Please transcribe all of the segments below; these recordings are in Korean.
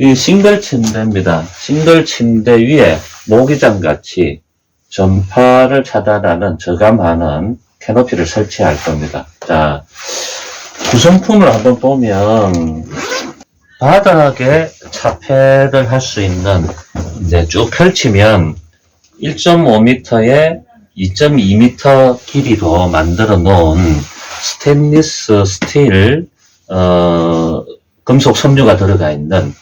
이 싱글 침대입니다. 싱글 침대 위에 모기장 같이 전파를 차단하는, 저감하는 캐노피를 설치할 겁니다. 자, 구성품을 한번 보면, 바닥에 차폐를 할 수 있는, 이제 쭉 펼치면 1.5m에 2.2m 길이로 만들어 놓은 스테인리스 스틸, 금속 섬유가 들어가 있는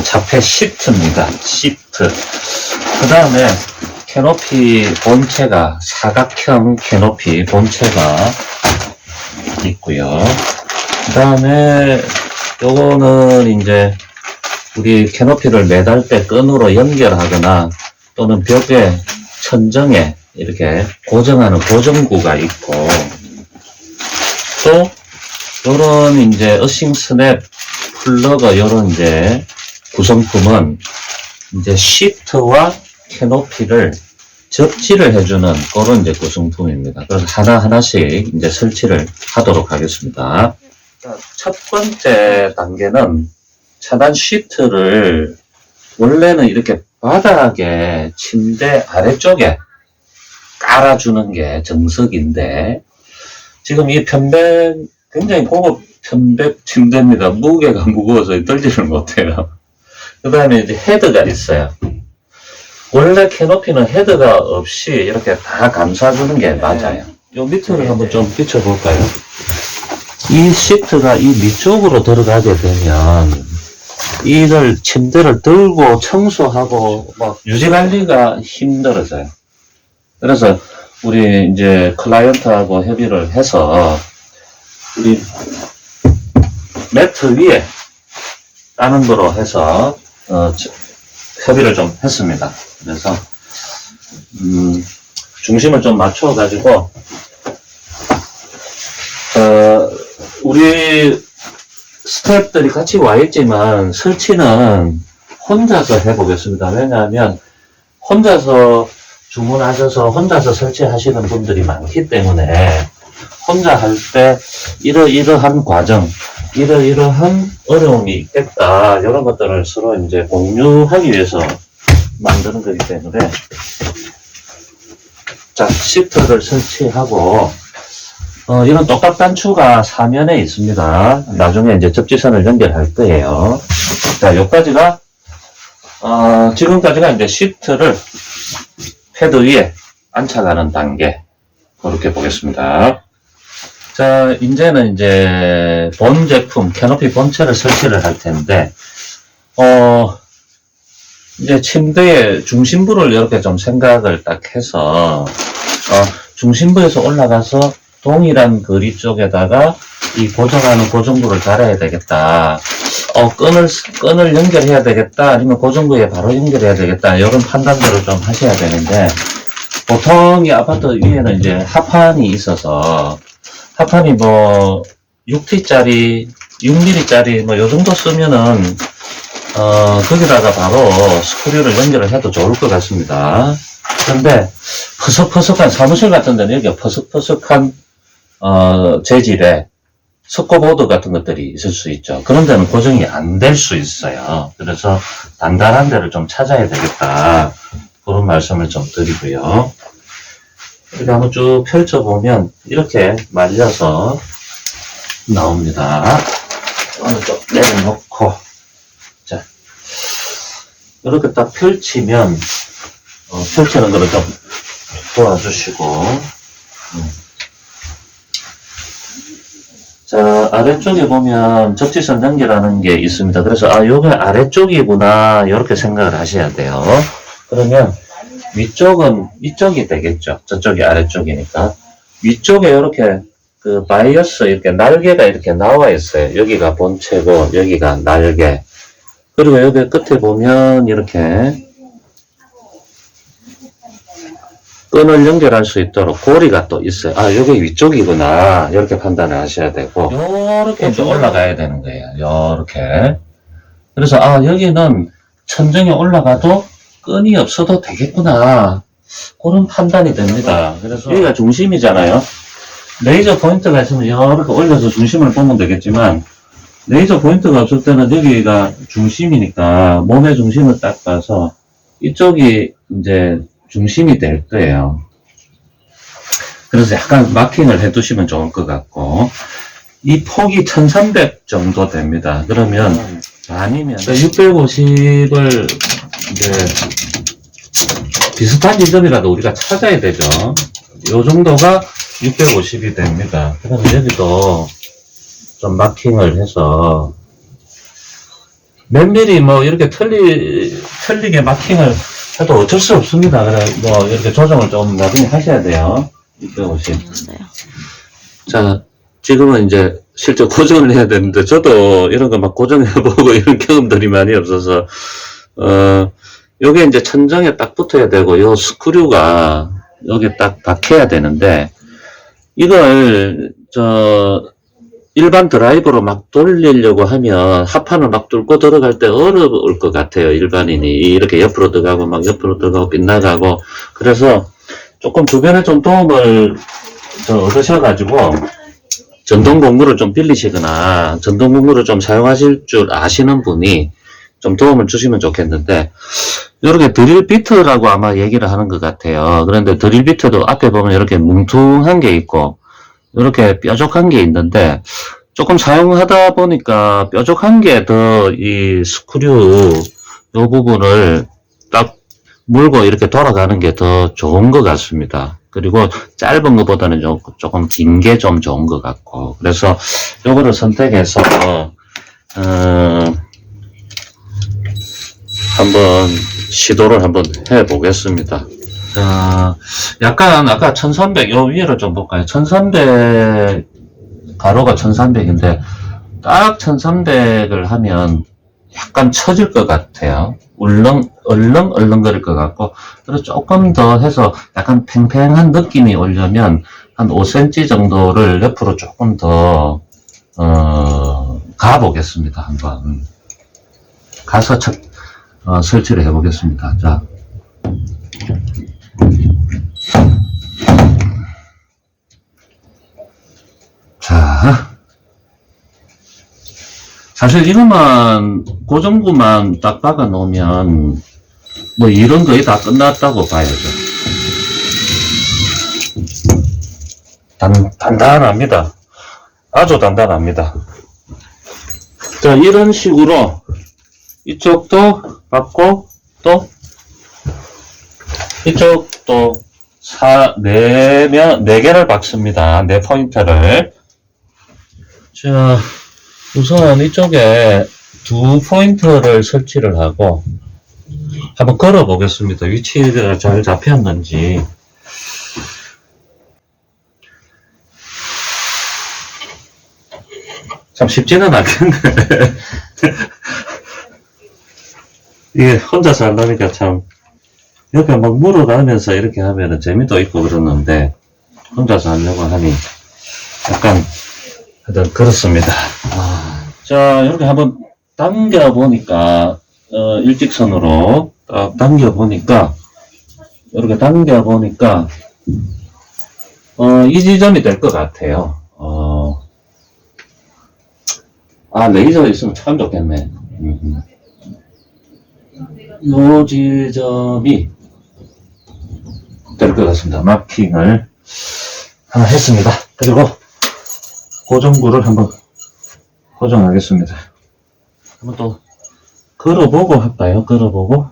차폐 시트입니다. 시트. 그 다음에 캐노피 본체가, 사각형 캐노피 본체가 있고요. 그 다음에 요거는 이제 우리 캐노피를 매달 때 끈으로 연결하거나 또는 벽에, 천정에 이렇게 고정하는 고정구가 있고, 또 요런 이제 어싱 스냅 플러그, 요런 이제 구성품은 이제 시트와 캐노피를 접지를 해주는 그런 이제 구성품입니다. 그래서 하나하나씩 이제 설치를 하도록 하겠습니다. 첫 번째 단계는 차단 시트를 원래는 이렇게 바닥에 침대 아래쪽에 깔아주는 게 정석인데, 지금 이 편백, 굉장히 고급 편백 침대입니다. 무게가 무거워서 떨지를 못해요. 그 다음에 이제 헤드가 있어요. 원래 캐노피는 헤드가 없이 이렇게 다 감싸주는 게 맞아요. 요 밑을 한번 좀 비춰볼까요? 이 시트가 이 밑쪽으로 들어가게 되면 이걸 침대를 들고 청소하고 막 유지관리가 힘들어져요. 그래서 우리 이제 클라이언트하고 협의를 해서 우리 매트 위에 따는 거로 해서 협의를 좀 했습니다. 그래서 중심을 좀 맞춰 가지고 우리 스태프들이 같이 와 있지만 설치는 혼자서 해보겠습니다. 왜냐하면 혼자서 주문하셔서 혼자서 설치하시는 분들이 많기 때문에 혼자 할 때 이러이러한 과정, 이러이러한 어려움이 있겠다, 이런 것들을 서로 이제 공유하기 위해서 만드는 거기 때문에, 자, 시트를 설치하고 이런 똑딱 단추가 사면에 있습니다. 나중에 이제 접지선을 연결할 거예요. 자, 여기까지가 지금까지가 이제 시트를 패드 위에 앉혀가는 단계, 그렇게 보겠습니다. 자, 이제는 이제 본 제품 캐노피 본체를 설치를 할 텐데, 이제 침대의 중심부를 이렇게 좀 생각을 딱 해서, 중심부에서 올라가서 동일한 거리 쪽에다가 이 고정하는 고정구를 달아야 되겠다. 끈을 연결해야 되겠다. 아니면 고정구에 바로 연결해야 되겠다. 이런 판단들을 좀 하셔야 되는데, 보통 이 아파트 위에는 이제 하판이 있어서, 하판이 뭐 6T짜리, 6mm짜리 뭐 요 정도 쓰면은 거기다가 바로 스크류를 연결을 해도 좋을 것 같습니다. 그런데 퍼석퍼석한, 사무실 같은 데는 여기 퍼석퍼석한 재질의 석고보드 같은 것들이 있을 수 있죠. 그런 데는 고정이 안 될 수 있어요. 그래서 단단한 데를 좀 찾아야 되겠다, 그런 말씀을 좀 드리고요. 이렇게 한번 쭉 펼쳐보면 이렇게 말려서 나옵니다. 어느 쪽 내려놓고, 자, 이렇게 딱 펼치면, 펼치는 거를 좀 도와주시고, 자, 아래쪽에 보면 접지선 연결하는 게 있습니다. 그래서 요게 아래쪽이구나, 이렇게 생각을 하셔야 돼요. 그러면 위쪽은 이쪽이 되겠죠. 저쪽이 아래쪽이니까. 위쪽에 이렇게 그 바이어스, 이렇게 날개가 이렇게 나와 있어요. 여기가 본체고 여기가 날개. 그리고 여기 끝에 보면 이렇게 끈을 연결할 수 있도록 고리가 또 있어요. 여기 위쪽이구나, 이렇게 판단을 하셔야 되고, 요렇게 좀 올라가야 되는 거예요. 요렇게. 그래서 여기는 천정에 올라가도 끈이 없어도 되겠구나, 그런 판단이 됩니다. 그래서 여기가 중심이잖아요. 레이저 포인트가 있으면 이렇게 올려서 중심을 보면 되겠지만, 레이저 포인트가 없을 때는 여기가 중심이니까 몸의 중심을 딱 봐서 이쪽이 이제 중심이 될 거예요. 그래서 약간 마킹을 해 두시면 좋을 것 같고, 이 폭이 1300 정도 됩니다. 그러면 아니면 650을 이제 비슷한 지점이라도 우리가 찾아야 되죠. 요 정도가 650이 됩니다. 그러면 여기도 좀 마킹을 해서 몇 미리 뭐 이렇게 틀리게 마킹을 해도 어쩔 수 없습니다. 그래 뭐 이렇게 조정을 좀 나중에 하셔야 돼요. 650. 자, 지금은 이제 실제 고정을 해야 되는데 저도 이런 거 막 고정해보고 이런 경험들이 많이 없어서 요게 이제 천정에 딱 붙어야 되고 요 스크류가 여기 딱 박혀야 되는데 이걸 일반 드라이버로 막 돌리려고 하면 합판을 막 뚫고 들어갈 때 어려울 것 같아요. 일반인이 이렇게 옆으로 들어가고 막 옆으로 들어가고 빗나가고. 그래서 조금 주변에 좀 도움을 얻으셔가지고 전동 공구를 좀 빌리시거나 전동 공구를 좀 사용하실 줄 아시는 분이 좀 도움을 주시면 좋겠는데, 이렇게 드릴 비트라고 아마 얘기를 하는 것 같아요. 그런데 드릴 비트도 앞에 보면 이렇게 뭉퉁한 게 있고 이렇게 뾰족한 게 있는데, 조금 사용하다 보니까 뾰족한 게 더 이 스크류 요 부분을 딱 물고 이렇게 돌아가는 게 더 좋은 것 같습니다. 그리고 짧은 것보다는 조금 긴 게 좀 좋은 것 같고, 그래서 요거를 선택해서 한번 시도를 한번 해 보겠습니다. 자, 약간 아까 1300 요 위를 좀 볼까요? 1300 가로가 1300인데 딱 1300을 하면 약간 처질 것 같아요. 얼렁거릴 것 같고, 그래서 조금 더 해서 약간 팽팽한 느낌이 오려면 한 5cm 정도를 옆으로 조금 더 가보겠습니다. 한번 가서 설치를 해보겠습니다. 자, 사실 이것만 고정구만 딱 박아 놓으면 뭐 이런 거의 다 끝났다고 봐야죠. 단단합니다. 아주 단단합니다. 자, 이런 식으로 이쪽도 박고 또 이쪽도 4개를 박습니다. 4포인트를. 자, 우선 이쪽에 2포인트를 설치를 하고 한번 걸어 보겠습니다. 위치가 잘 잡혔는지. 참 쉽지는 않겠네. 이게 혼자서 하려니까 참 옆에 막 물어가면서 이렇게 하면은 재미도 있고 그러는데 혼자서 하려고 하니 약간 하여튼 그렇습니다. 자, 이렇게 한번 당겨 보니까 일직선으로 딱 당겨 보니까 이렇게 당겨 보니까 이 지점이 될 것 같아요. 레이저가 있으면 참 좋겠네. 요 지점이 될 것 같습니다. 마킹을 하나 했습니다. 그리고 고정구를 한번 고정하겠습니다. 한번 또 걸어보고 할까요? 걸어보고.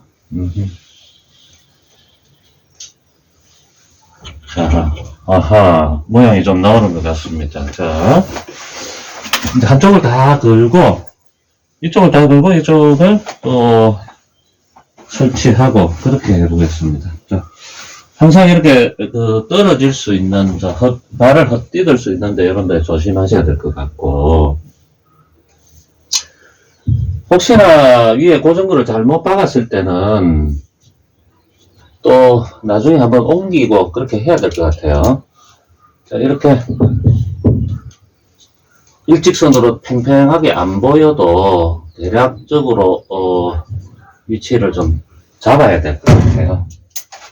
자, 아하, 모양이 좀 나오는 것 같습니다. 자, 이제 한쪽을 다 걸고 이쪽을 또 설치하고 그렇게 해보겠습니다. 자, 항상 이렇게 떨어질 수 있는 발을 헛디딜 수 있는데 이런 데 조심하셔야 될 것 같고, 혹시나 위에 고정구를 잘못 박았을 때는 또 나중에 한번 옮기고 그렇게 해야 될 것 같아요. 자, 이렇게 일직선으로 팽팽하게 안 보여도 대략적으로 위치를 좀 잡아야 될 것 같아요.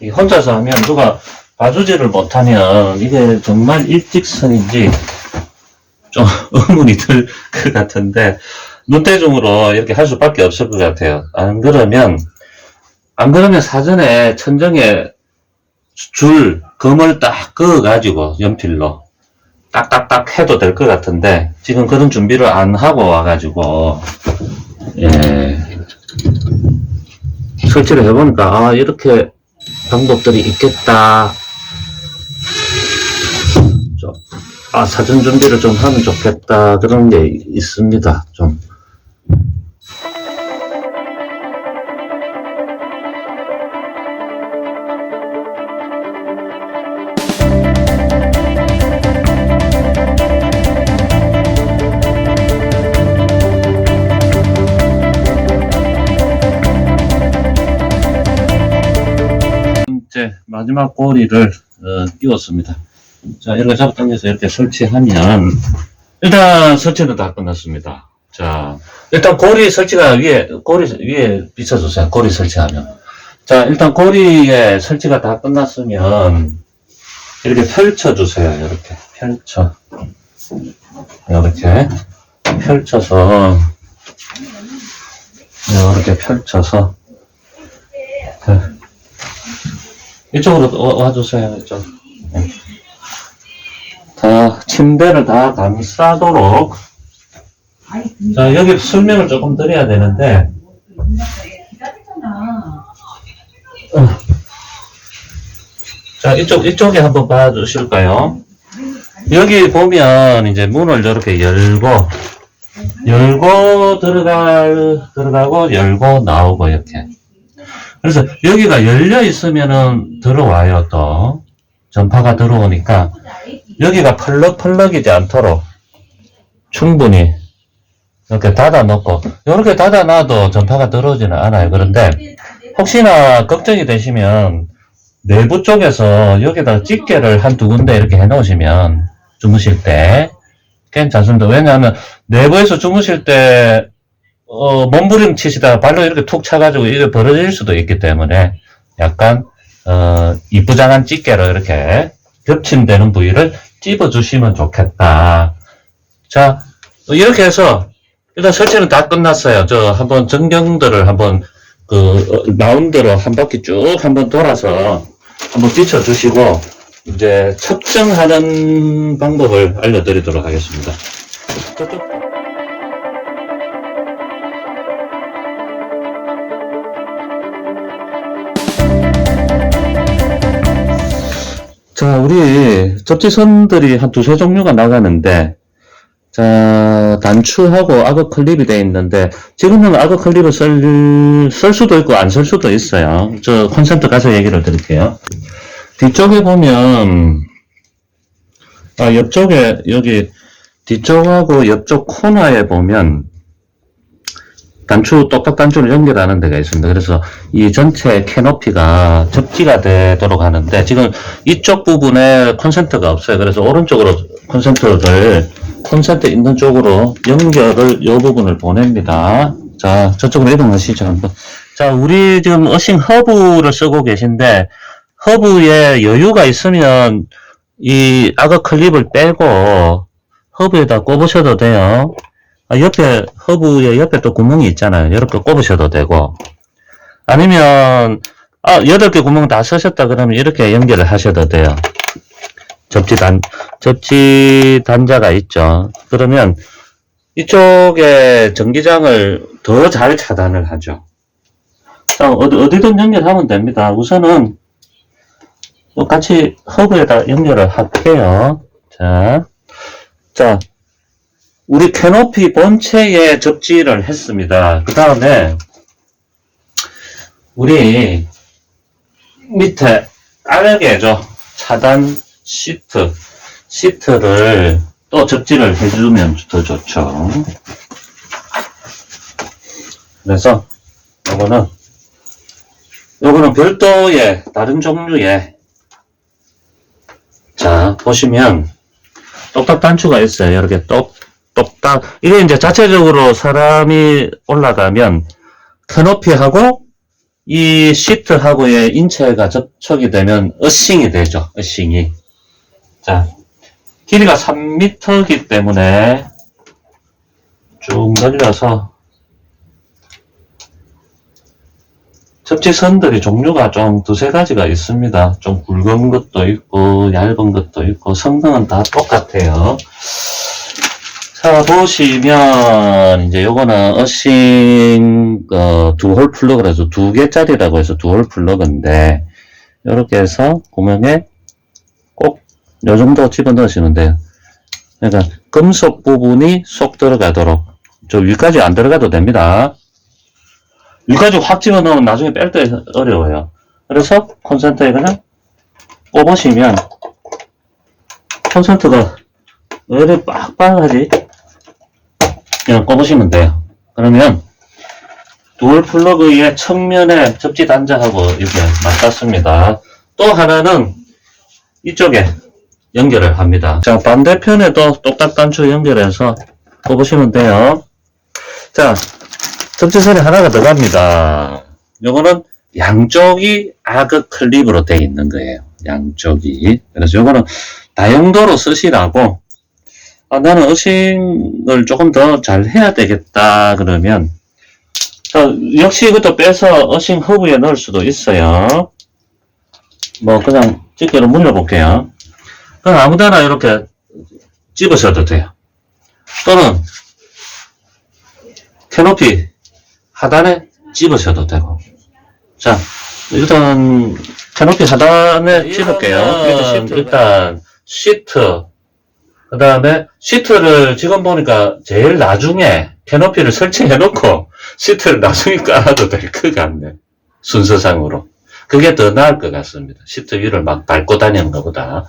이 혼자서 하면 누가 봐주지를 못하면 이게 정말 일직선인지 좀 의문이 들 것 같은데, 눈대중으로 이렇게 할 수밖에 없을 것 같아요. 안 그러면 사전에 천정에 금을 딱 그어가지고 연필로 딱딱딱 해도 될 것 같은데, 지금 그런 준비를 안 하고 와가지고, 예, 설치를 해보니까, 이렇게 방법들이 있겠다. 사전 준비를 좀 하면 좋겠다. 그런 게 있습니다. 좀. 이제 마지막 고리를 끼웠습니다. 자, 이렇게 잡아당겨서 이렇게 설치하면, 일단 설치는 다 끝났습니다. 자, 일단 고리 설치가 고리 위에 비춰주세요. 고리 설치하면. 자, 일단 고리에 설치가 다 끝났으면, 이렇게 펼쳐주세요. 이렇게 이렇게 펼쳐서, 이렇게 펼쳐서, 이쪽으로 와주세요. 이쪽. 다, 침대를 다 감싸도록. 자, 여기 설명을 조금 드려야 되는데. 자, 이쪽에 한번 봐주실까요? 여기 보면, 이제 문을 이렇게 열고 들어가고, 열고, 나오고, 이렇게. 그래서 여기가 열려 있으면은 들어와요, 또. 전파가 들어오니까. 여기가 펄럭펄럭이지 않도록 충분히 이렇게 닫아놓고, 이렇게 닫아놔도 전파가 들어오지는 않아요. 그런데 혹시나 걱정이 되시면 내부 쪽에서 여기다 집게를 한두 군데 이렇게 해놓으시면 주무실 때 괜찮습니다. 왜냐하면 내부에서 주무실 때 몸부림치시다가 발로 이렇게 툭 차가지고 이게 벌어질 수도 있기 때문에 약간 이쁘장한 집게로 이렇게 겹침되는 부위를 찝어주시면 좋겠다. 자, 이렇게 해서 일단 설치는 다 끝났어요. 저 한번 전경들을 한번 라운드로 한 바퀴 쭉 한번 돌아서 한번 비춰주시고 이제 측정하는 방법을 알려드리도록 하겠습니다. 자, 우리 접지선들이 한 두세 종류가 나가는데, 자, 단추하고 악어 클립이 되어 있는데, 지금은 악어 클립을 쓸 수도 있고 안 쓸 수도 있어요. 저 콘센트 가서 얘기를 드릴게요. 뒤쪽에 보면, 옆쪽에, 여기, 뒤쪽하고 옆쪽 코너에 보면, 똑딱 단추를 연결하는 데가 있습니다. 그래서 이 전체 캐노피가 접지가 되도록 하는데, 지금 이쪽 부분에 콘센트가 없어요. 그래서 오른쪽으로 콘센트 있는 쪽으로 연결을 이 부분을 보냅니다. 자, 저쪽으로 이동하시죠, 한번. 자, 우리 지금 어싱 허브를 쓰고 계신데, 허브에 여유가 있으면 이 악어 클립을 빼고 허브에다 꼽으셔도 돼요. 허브에 옆에 또 구멍이 있잖아요. 이렇게 꼽으셔도 되고. 아니면, 8개 구멍 다 쓰셨다 그러면 이렇게 연결을 하셔도 돼요. 접지 단자가 있죠. 그러면 이쪽에 전기장을 더 잘 차단을 하죠. 자, 어디든 연결하면 됩니다. 우선은 같이 허브에다 연결을 할게요. 자, 우리 캐노피 본체에 접지를 했습니다. 그 다음에 우리 밑에 알게죠. 차단 시트를 또 접지를 해주면 더 좋죠. 그래서 요거는 별도의 다른 종류의, 자, 보시면 똑딱 단추가 있어요. 이렇게 똑딱. 이게 이제 자체적으로 사람이 올라가면 캐노피하고 이 시트하고의 인체가 접촉이 되면 어싱이 되죠. 어싱이. 자, 길이가 3m이기 때문에 쭉 늘려서 접지선들이 종류가 좀 두세 가지가 있습니다. 좀 굵은 것도 있고 얇은 것도 있고 성능은 다 똑같아요. 자, 보시면 이제 요거는 어싱 두홀 플러그라 해서 2개짜리라고 해서 두홀 플러그인데 이렇게 해서 구멍에 꼭 요 정도 집어넣으시면 돼요. 그러니까 금속 부분이 쏙 들어가도록. 저 위까지 안 들어가도 됩니다. 위까지 확 집어넣으면 나중에 뺄 때 어려워요. 그래서 콘센트에 그냥 꼽으시면 콘센트가 왜 이렇게 빡빡하지? 그냥 꼽으시면 돼요. 그러면 두얼 플러그의 측면에 접지 단자하고 이렇게 맞닿습니다. 또 하나는 이쪽에 연결을 합니다. 자, 반대편에도 똑딱 단추 연결해서 꼽으시면 돼요. 자, 접지선이 하나가 더 갑니다. 요거는 양쪽이 아크 클립으로 되어 있는 거예요. 양쪽이. 그래서 요거는 다용도로 쓰시라고, 나는 어싱을 조금 더 잘 해야 되겠다 그러면, 역시 이것도 빼서 어싱 허브에 넣을 수도 있어요. 뭐 그냥 집게로 물려볼게요. 그럼 아무데나 이렇게 집으셔도 돼요. 또는 캐노피 하단에 집으셔도 되고. 자, 일단 캐노피 하단에 집을게요. 일단 시트, 그 다음에 시트를 지금 보니까 제일 나중에 캐노피를 설치해 놓고 시트를 나중에 깔아도 될 것 같네. 순서상으로. 그게 더 나을 것 같습니다. 시트 위를 막 밟고 다니는 것보다.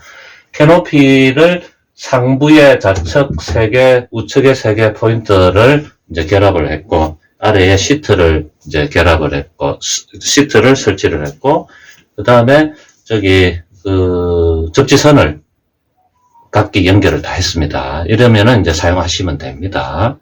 캐노피를 상부에 좌측 3개, 우측에 3개 포인트를 이제 결합을 했고, 아래에 시트를 이제 결합을 했고, 시트를 설치를 했고, 그 다음에 저기, 접지선을 각기 연결을 다 했습니다. 이러면은 이제 사용하시면 됩니다.